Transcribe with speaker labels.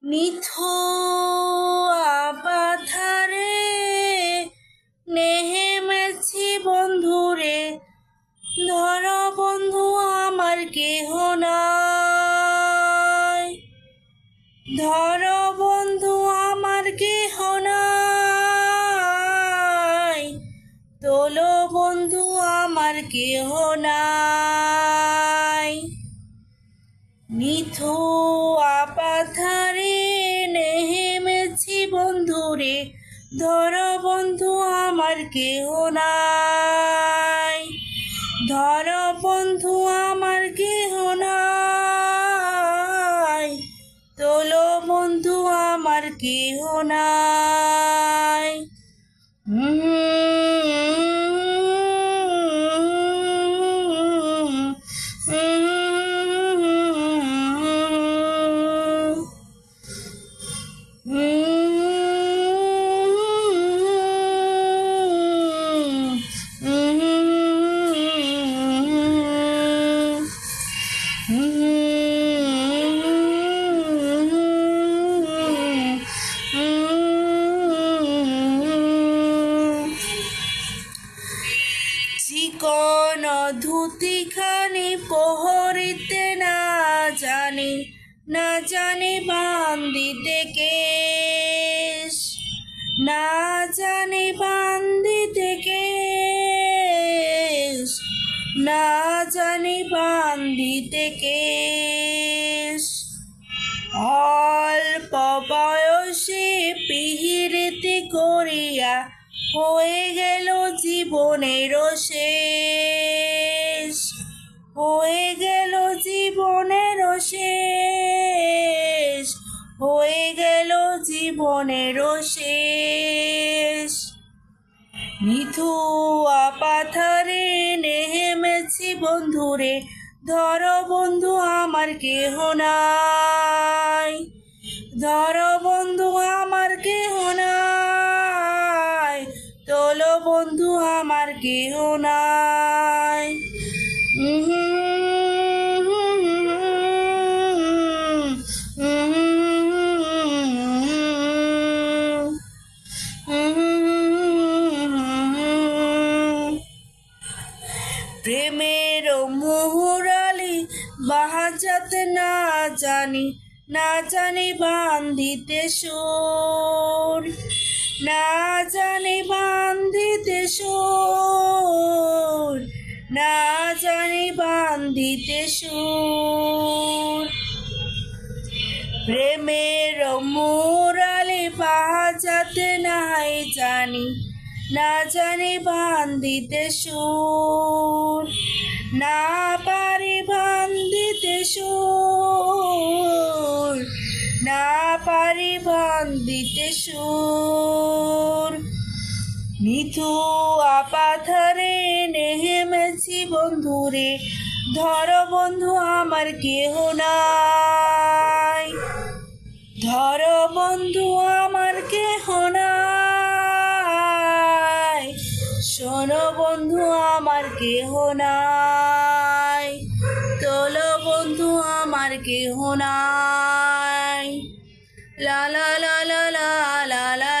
Speaker 1: নিথো আপাথারে নেহেমেছি বন্ধুরে, ধর বন্ধু আমার কেহ নাই, ধর বন্ধু আমার কেহ নাই, তোলো বন্ধু আমার কেহ নাই। নিথো আপাথারে নেহেমেছি বন্ধুরে, ধর বন্ধু আমার কেহ নাই, ধর বন্ধু আমার কেহ নাই, তোলো বন্ধু আমার কেহ নাই। চিকন ধুতিখানি পহরিতে না জানি, না জানি বান্দিতে কেশ, না জানি বান্দিতে কেশ, না জানি বান্দিতে কেশ। অল্প বয়সে পিহিরিতি করিয়া হয়ে গেল জীবনের শেষ, হয়ে গেল জীবনের শেষ, হয়ে গেল জীবনের শেষ। নিথু আপাথারে নেহেমেছি বন্ধুরে, ধর বন্ধু আমার কেহ নাই, ধর বন্ধু আমার কেহ নাই, তোলো বন্ধু আমার কেহ নাই। প্রেমের মুহুরালি বাহাজাতে না জানি, না জানি বান্ধিতে সুর, না জানি বান্ধিতে সুর, না জানি বান্ধিতে সুর। প্রেমের মুরালি বাজাতে নাই জানি, না জানি বান্ধিতে সুর, না পারি বান্ধিতে সুর, না পারি বান্ধিতে সুর। নিথু আপাথারে নেহেমেছি বন্ধুরে, ধর বন্ধু আমার কেহ নাই, ধর বন্ধু আমার কেহ নাই, শোনো বন্ধু আমার কেহ নাই, তোলো বন্ধু আমার কেহ নাই। লা লা লা লা লা লা লা।